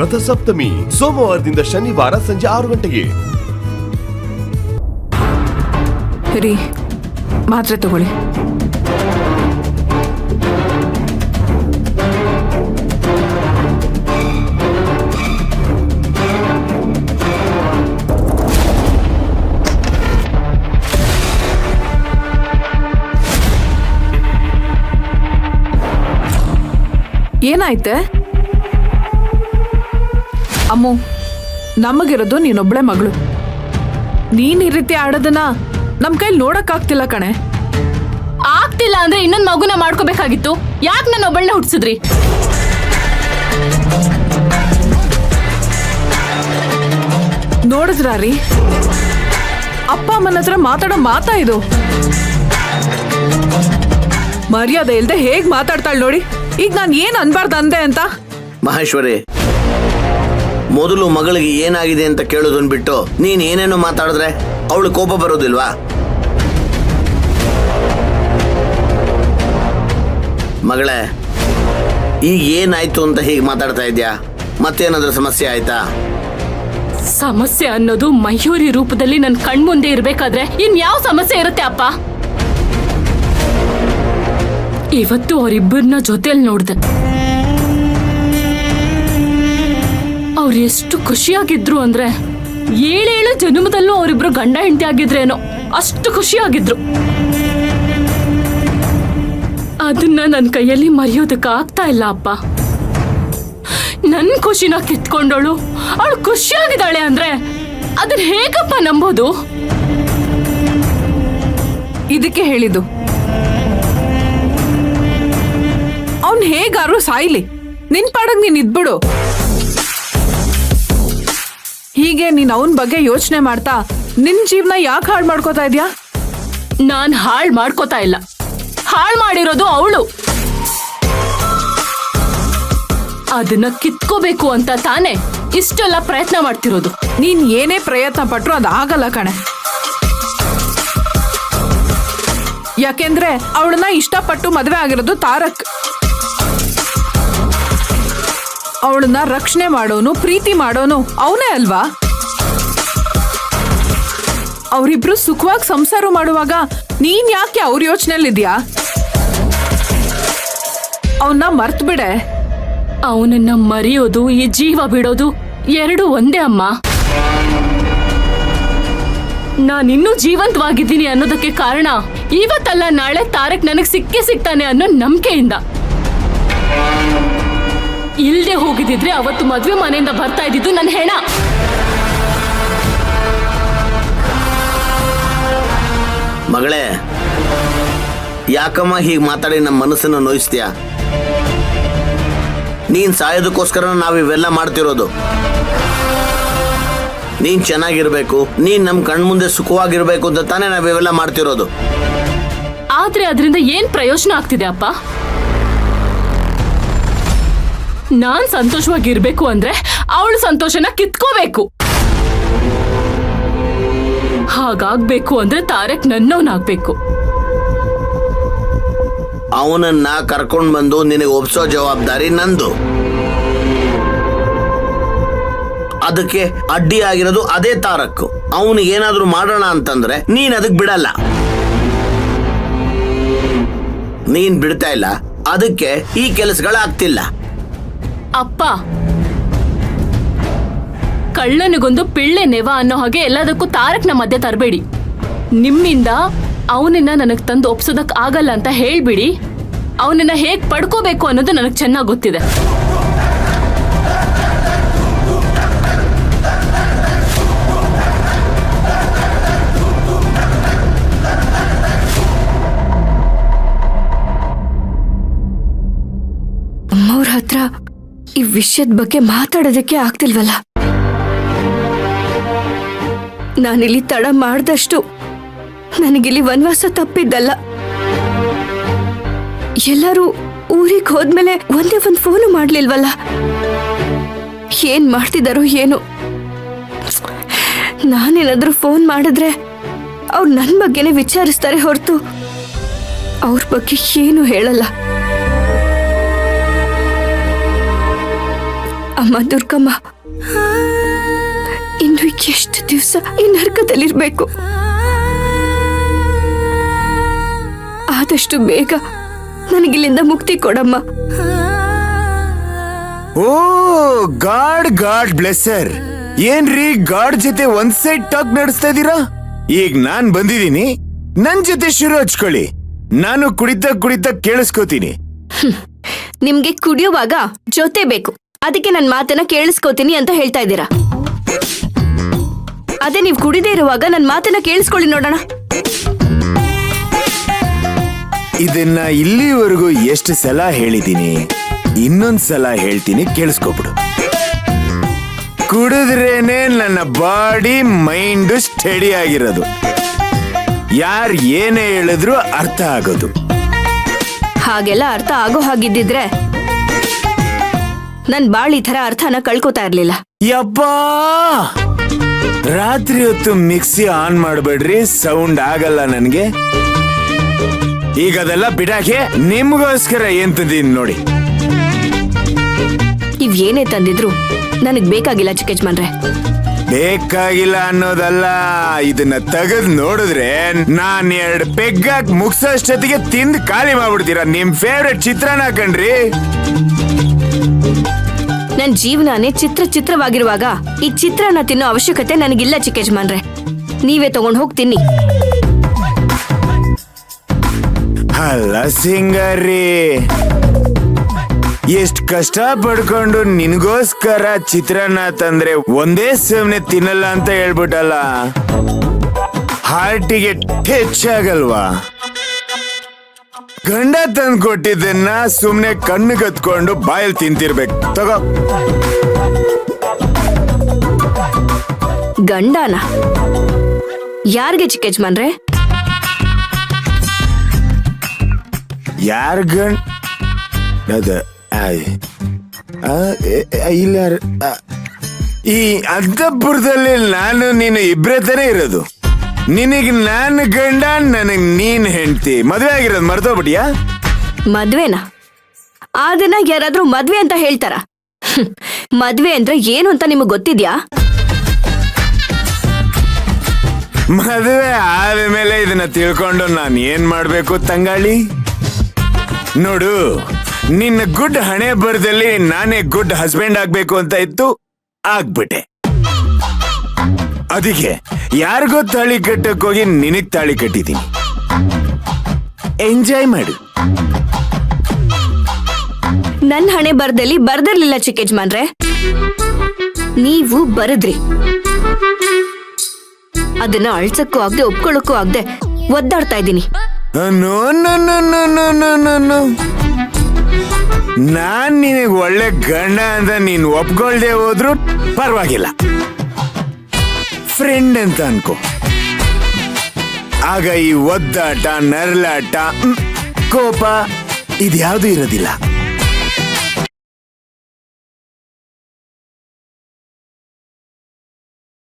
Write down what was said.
ರಥಸಪ್ತಮಿ ಸೋಮವಾರದಿಂದ ಶನಿವಾರ ಸಂಜೆ 6 ಗಂಟೆಗೆ. ರೀ, ಮಾತ್ರೆ ತಗೊಳ್ಳಿ. ಏನಾಯ್ತೆ? ಅಮ್ಮು, ನಮಗಿರೋದು ನೀನೊಬ್ಳೆ ಮಗಳು. ನೀನ್ ಈ ರೀತಿ ಆಡೋದನ್ನ ನಮ್ ಕೈಲಿ ನೋಡಕ್ ಆಗ್ತಿಲ್ಲ ಕಣೆ. ಆಗ್ತಿಲ್ಲ ಅಂದ್ರೆ ಇನ್ನೊಂದ್ ಮಗುನ ಮಾಡ್ಕೋಬೇಕಾಗಿತ್ತು. ಯಾಕೆ ನನ್ನ ಒಬ್ಬಳನ್ನ ಹುಟ್ಸಿದ್ರಿ? ನೋಡಿದ್ರಿ, ಅಪ್ಪ ಅಮ್ಮನ ಹತ್ರ ಮಾತಾಡೋ ಮಾತಾ ಇದು. ಮರ್ಯಾದೆ ಇಲ್ದೆ ಹೇಗ್ ಮಾತಾಡ್ತಾಳ ನೋಡಿ. ಈಗ ನಾನ್ ಏನ್ ಅನ್ಬಾರ್ದು ಅಂದೆ ಅಂತ. ಮಹೇಶ್ವರಿ, ಮೊದಲು ಮಗಳಿಗೆ ಏನಾಗಿದೆ ಅಂತ ಕೇಳೋದನ್ ಬಿಟ್ಟು ನೀನ್ ಏನೇನು ಮಾತಾಡಿದ್ರೆ ಅವಳು ಕೋಪ ಬರೋದಿಲ್ವಾ? ಮಗಳೇ, ಈಗ ಏನಾಯ್ತು ಅಂತ ಹೀಗೆ ಮಾತಾಡ್ತಾ ಇದ್ಯಾ? ಮತ್ತೇನಾದ್ರೂ ಸಮಸ್ಯೆ ಆಯ್ತಾ? ಸಮಸ್ಯೆ ಅನ್ನೋದು ಮಯೂರಿ ರೂಪದಲ್ಲಿ ನನ್ ಕಣ್ಮುಂದೆ ಇರ್ಬೇಕಾದ್ರೆ ಇನ್ಯಾವ ಸಮಸ್ಯೆ ಇರುತ್ತೆ ಅಪ್ಪ? ಇವತ್ತು ಅವರಿಬ್ಬರನ್ನ ಜೊತೆಲಿ ನೋಡ್ದೆ. ಅವ್ರು ಎಷ್ಟು ಖುಷಿಯಾಗಿದ್ರು ಅಂದ್ರೆ 7 ಜನ್ಮದಲ್ಲೂ ಅವರಿಬ್ರು ಗಂಡ ಹೆಂಡತಿ ಆಗಿದ್ರೇನೋ ಅಷ್ಟು ಖುಷಿಯಾಗಿದ್ರು. ಅದನ್ನ ನನ್ನ ಕೈಯಲ್ಲಿ ಮರೆಯೋದಕ್ಕೆ ಆಗ್ತಾ ಇಲ್ಲ ಅಪ್ಪ. ನನ್ ಖುಷಿನ ಕಿತ್ಕೊಂಡವಳು ಅವಳು ಖುಷಿಯಾಗಿದ್ದಾಳೆ ಅಂದ್ರೆ ಅದನ್ನ ಹೇಗಪ್ಪ ನಂಬೋದು? ಇದಕ್ಕೆ ಹೇಳಿದ್ದು, ಅವನ್ ಹೇಗಾರು ಸಾಯ್ಲಿ, ನಿನ್ ಪಾಡಗ್ ನೀನ್ ಇದ್ಬಿಡು. ಹೀಗೆ ನೀನ್ ಅವನ್ ಬಗ್ಗೆ ಯೋಚನೆ ಮಾಡ್ತಾ ನಿನ್ ಜೀವನ ಯಾಕೆ ಹಾಳು ಮಾಡ್ಕೋತಾ ಇದ್ಯಾ? ನಾನ್ ಹಾಳು ಮಾಡ್ಕೋತಾ ಇಲ್ಲ, ಹಾಳು ಮಾಡಿರೋದು ಅವಳು. ಅದನ್ನ ಕಿತ್ಕೋಬೇಕು ಅಂತ ತಾನೇ ಇಷ್ಟೆಲ್ಲ ಪ್ರಯತ್ನ ಮಾಡ್ತಿರೋದು. ನೀನ್ ಏನೇ ಪ್ರಯತ್ನ ಪಟ್ರು ಅದಾಗಲ್ಲ ಕಣೆ. ಯಾಕೆಂದ್ರೆ ಅವಳನ್ನ ಇಷ್ಟಪಟ್ಟು ಮದ್ವೆ ಆಗಿರೋದು ತಾರಕ್. ಅವಳನ್ನ ರಕ್ಷಣೆ ಮಾಡೋನು, ಪ್ರೀತಿ ಮಾಡೋನು ಅವನೇ ಅಲ್ವಾ? ಅವರಿಬ್ರು ಸುಖವಾಗಿ ಸಂಸಾರ ಮಾಡುವಾಗ ನೀನ್ ಯಾಕೆ ಅವ್ರ ಯೋಚನೆಯಲ್ಲಿದ್ಯಾ? ಅವನ್ನ ಮರ್ತ್ ಬಿಡೆ. ಅವನನ್ನ ಮರೆಯೋದು, ಈ ಜೀವ ಬಿಡೋದು ಎರಡು ಒಂದೇ ಅಮ್ಮ. ನಾನಿನ್ನೂ ಜೀವಂತವಾಗಿದ್ದೀನಿ ಅನ್ನೋದಕ್ಕೆ ಕಾರಣ ಇವತ್ತಲ್ಲ ನಾಳೆ ತಾರಕ್ ನನಗ್ ಸಿಕ್ಕೇ ಸಿಗ್ತಾನೆ ಅನ್ನೋ ನಂಬಿಕೆಯಿಂದ. ಇಲ್ದೆ ಹೋಗಿದ್ರೆ ಅವತ್ತು ಮದ್ವೆ ಮನೆಯಿಂದ ಬರ್ತಾ ಇದ್ದಿದ್ದು ನನ್ನ ಹೆಣ. ಮಗಳೇ, ಯಾಕಮ್ಮ ಹೀಗೆ ಮಾತಾಡಿ ನಮ್ಮ ಮನಸ್ಸನ್ನು ನೋಯಿಸ್ತೀಯ? ನೀನ್ ಸಾಯೋದಕ್ಕೋಸ್ಕರ ನಾವಿವೆಲ್ಲ ಮಾಡ್ತಿರೋದು. ನೀನ್ ಚೆನ್ನಾಗಿರ್ಬೇಕು, ನೀನ್ ನಮ್ ಕಣ್ಮುಂದೆ ಸುಖವಾಗಿರ್ಬೇಕು ಅಂತ ತಾನೇ ನಾವಿವೆಲ್ಲ ಮಾಡ್ತಿರೋದು. ಆದ್ರೆ ಅದರಿಂದ ಏನ್ ಪ್ರಯೋಜನ ಆಗ್ತಿದೆ ಅಪ್ಪ? ನಾನ್ ಸಂತೋಷವಾಗಿರ್ಬೇಕು ಅಂದ್ರೆ ಅವಳು ಸಂತೋಷನ ಕಿತ್ಕೋಬೇಕು. ಹಾಗಾಗ್ಬೇಕು ಅಂದ್ರೆ ತಾರಕ್ ನನ್ನವನಾಗ್ಬೇಕು. ಅವನನ್ನ ಕರ್ಕೊಂಡ್ ಬಂದು ನಿನಗೆ ಒಪ್ಸೋ ಜವಾಬ್ದಾರಿ ನಂದು. ಅದಕ್ಕೆ ಅಡ್ಡಿ ಆಗಿರೋದು ಅದೇ ತಾರಕ್. ಅವನು ಏನಾದ್ರೂ ಮಾಡೋಣ ಅಂತಂದ್ರೆ ನೀನ್ ಅದಕ್ ಬಿಡಲ್ಲ. ನೀನ್ ಬಿಡ್ತಾ ಇಲ್ಲ, ಅದಕ್ಕೆ ಈ ಕೆಲಸಗಳಾಗ್ತಿಲ್ಲ. ಅಪ್ಪ, ಕಳ್ಳನಿಗೊಂದು ಪಿಳ್ಳೆ ನೆವ ಅನ್ನೋ ಹಾಗೆ ಎಲ್ಲದಕ್ಕೂ ತಾರಕ್ನ ಮಧ್ಯೆ ತರಬೇಡಿ. ನಿಮ್ಮಿಂದ ಅವನನ್ನ ನನಗ್ ತಂದು ಒಪ್ಸೋದಕ್ ಆಗಲ್ಲ ಅಂತ ಹೇಳ್ಬಿಡಿ. ಅವನನ್ನ ಹೇಗ್ ಪಡ್ಕೋಬೇಕು ಅನ್ನೋದು ನನಗ್ ಚೆನ್ನಾಗ್ ಗೊತ್ತಿದೆ. ಅಮ್ಮವ್ರ ಹತ್ರ ಈ ವಿಷಯದ ಬಗ್ಗೆ ಮಾತಾಡೋದಕ್ಕೆ ಆಗ್ತಿಲ್ವಲ್ಲ. ನಾನಿಲ್ಲಿ ತಡ ಮಾಡ್ದಷ್ಟು ನನಗಿಲ್ಲಿ ವನವಾಸ ತಪ್ಪಿದ್ದಲ್ಲ. ಎಲ್ಲರೂ ಊರಿಗೆ ಹೋದ್ಮೇಲೆ ಒಂದೇ ಒಂದು ಫೋನು ಮಾಡ್ಲಿಲ್ವಲ್ಲ. ಏನ್ ಮಾಡ್ತಿದಾರೋ ಏನು? ನಾನೇನಾದ್ರೂ ಫೋನ್ ಮಾಡಿದ್ರೆ ಅವ್ರು ನನ್ನ ಬಗ್ಗೆನೇ ವಿಚಾರಿಸ್ತಾರೆ ಹೊರತು ಅವ್ರ ಬಗ್ಗೆ ಏನು ಹೇಳಲ್ಲ. ಅಮ್ಮ ದುರ್ಗಮ್ಮ, ಇನ್ನು ಎಷ್ಟು ದಿವಸ ಈ ನರಕದಲ್ಲಿರ್ಬೇಕು? ಆದಷ್ಟು ಬೇಗ ನನಗಿಲ್ಲಿಂದ ಮುಕ್ತಿ ಕೊಡಮ್ಮ. ಓ ಗಾಡ್ ಬ್ಲೆಸ್ಸರ್. ಏನ್ರಿ ಗಾಡ್ ಜೊತೆ ಒಂದ್ ಸೈಡ್ ಟಾಕ್ ನಡೆಸ್ತಾ ಇದೀರಾ? ಈಗ ನಾನ್ ಬಂದಿದ್ದೀನಿ, ನನ್ ಜೊತೆ ಶುರು ಹಚ್ಕೊಳ್ಳಿ. ನಾನು ಕುಡಿತಾ ಕೇಳಿಸ್ಕೋತೀನಿ. ನಿಮ್ಗೆ ಕುಡಿಯುವಾಗ ಜೊತೆ ಬೇಕು, ಅದಕ್ಕೆ ನನ್ ಮಾತನ್ನ ಕೇಳಿಸ್ಕೋತೀನಿ ಅಂತ ಹೇಳ್ತಾ ಇದ್ದೀರಾ. ಅದೇ ನೀವ್ ಕುಡಿದೇ ಇರುವಾಗ ನನ್ ಮಾತನ್ನ ಕೇಳಿಸ್ಕೊಳ್ಳಿ ನೋಡೋಣ. ಇದನ್ನ ಇಲ್ಲಿವರೆಗೂ ಎಷ್ಟು ಸಲ ಹೇಳಿದೀನಿ, ಇನ್ನೊಂದ್ ಸಲ ಹೇಳ್ತೀನಿ, ಕೇಳಿಸ್ಕೊಬಿಡು. ಕುಡಿದ್ರೇನೆ ನನ್ನ ಬಾಡಿ ಮೈಂಡ್ ಸ್ಟಡಿ ಆಗಿರೋದು. ಯಾರ್ ಏನೇ ಹೇಳಿದ್ರು ಅರ್ಥ ಆಗೋದು. ಹಾಗೆಲ್ಲ ಅರ್ಥ ಆಗೋ ಹಾಗಿದ್ದಿದ್ರೆ ನನ್ ಬಾಳ್ ಈ ತರ ಅರ್ಥನ ಕಳ್ಕೊತಾ ಇರ್ಲಿಲ್ಲ. ಯಪ್ಪಾ, ರಾತ್ರಿ ಹೊತ್ತು ಮಿಕ್ಸಿ ಆನ್ ಮಾಡ್ಬೇಡ್ರಿ, ಸೌಂಡ್ ಆಗಲ್ಲ ನನ್ಗೆ. ಈಗ ಅದೆಲ್ಲ ಬಿಡಾಕೆ ನಿಮ್ಗೋಸ್ಕರ ಏನ್ ತಂದೀನಿ ನೋಡಿ. ನೀವ್ ಏನೇ ತಂದಿದ್ರು ನನಗ್ ಬೇಕಾಗಿಲ್ಲ ಚಿಕ್ಕಜ್ಮನ್ರೆ. ಬೇಕಾಗಿಲ್ಲ ಅನ್ನೋದಲ್ಲ, ಇದನ್ನ ತೆಗೆದ್ ನೋಡಿದ್ರೆ ನಾನ್ 2 ಪೆಗ್ಗಾಕ್ ಮುಗ್ಸೋಷ್ಟೊತ್ತಿಗೆ ತಿಂದು ಖಾಲಿ ಮಾಡ್ಬಿಡ್ತೀರಾ. ನಿಮ್ ಫೇವ್ರೆಟ್ ಚಿತ್ರಾನ್ನ ಕಣ್ರಿ. ನನ್ ಜೀವನಾನೇ ಚಿತ್ರವಾಗಿರುವಾಗ ಈ ಚಿತ್ರಾನ್ನ ತಿನ್ನೋ ಅವಶ್ಯಕತೆ ನನಗಿಲ್ಲ ಚಿಕ್ಕಜ್ಮನ್ರೆ. ನೀವೇ ತಗೊಂಡ್ ಹೋಗಿ ತಿನ್ನಿ. ಅಲ್ಲ ಸಿಂಗಾರಿ, ಎಷ್ಟ್ ಕಷ್ಟ ಪಡ್ಕೊಂಡು ನಿನ್ಗೋಸ್ಕರ ಚಿತ್ರಾನ್ನ ತಂದ್ರೆ ಒಂದೇ ಸಮನೆ ತಿನ್ನಲ್ಲ ಅಂತ ಹೇಳ್ಬಿಟ್ಟಲ್ಲ, ಹಾರ್ಟಿಗೆ ಟಚ್ ಆಗಲ್ವಾ? ಗಂಡ ತಂದು ಕೊಟ್ಟಿದ್ದನ್ನ ಸುಮ್ನೆ ಕಣ್ಣು ಕತ್ಕೊಂಡು ಬಾಯಲ್ಲಿ ತಿಂತಿರ್ಬೇಕು. ತಗೋ. ಗಂಡನ ಯಾರಿಗೆ ಚಿಕ್ಕಜ್ಮನ್ರೆ? ಯಾರ್ ಗಂಡ? ಅದ ಇಲ್ಲ, ಈ ಅಂತಃಪುರದಲ್ಲಿ ನಾನು ನೀನು ಇಬ್ರೇ ತಾನೇ ಇರೋದು. ನಿನಗ್ ನಾನು ಗಂಡ, ನನಗ್ ನೀನ್ ಹೆಂಡ್ತಿ. ಮದ್ವೆ ಆಗಿರೋದು ಮರ್ತೋಗ್ಬಿಟ್ಯಾ? ಮದ್ವೆನಾ? ಅದನ್ನ ಯಾರಾದ್ರೂ ಮದ್ವೆ ಅಂತ ಹೇಳ್ತಾರ? ಮದ್ವೆ ಅಂದ್ರೆ ಏನು ಅಂತ ನಿಮಗ್ ಗೊತ್ತಿದ್ಯಾ? ಮದುವೆ ಆದ್ಮೇಲೆ ಇದನ್ನ ತಿಳ್ಕೊಂಡು ನಾನು ಏನ್ ಮಾಡ್ಬೇಕು ತಂಗಾಳಿ? ನೋಡು, ನಿನ್ನ ಗುಡ್ ಹಣೆ ಬರದಲ್ಲಿ ನಾನೇ ಗುಡ್ ಹಸ್ಬೆಂಡ್ ಆಗ್ಬೇಕು ಅಂತ ಇತ್ತು, ಆಗ್ಬಿಟ್ಟೆ. ಅದಕ್ಕೆ ಯಾರಿಗೋ ತಾಳಿ ಕಟ್ಟಕ್ ಹೋಗಿ ನಿನಗ್ ತಾಳಿ ಕಟ್ಟಿದ್ದೀನಿ. ಎಂಜಾಯ್ ಮಾಡು. ನನ್ ಹಣೆ ಬರದಲ್ಲಿ ಬರ್ದಿರ್ಲಿಲ್ಲ ಚಿಕ್ಕಜ್ಮನ್ರೆ, ನೀವು ಬರದ್ರಿ. ಅದನ್ನ ಅಳ್ಸಕ್ಕೂ ಆಗದೆ ಒಪ್ಕೊಳ್ಳಕ್ಕೂ ಆಗದೆ ಒದ್ದಾಡ್ತಾ ಇದ್ದೀನಿ. No no no no no no no no. ನಾನ್ ನಿನಗ್ ಒಳ್ಳೆ ಗಂಡ ಅಂತ ನೀನ್ ಒಪ್ಕೊಳ್ದೆ ಹೋದ್ರು ಪರವಾಗಿಲ್ಲ, ಫ್ರೆಂಡ್ ಅಂತ ಅನ್ಕೋ. ಆಗ ಈ ಒದ್ದಾಟ, ನರಳಾಟ, ಕೋಪ ಇದ್ಯಾವುದು ಇರೋದಿಲ್ಲ.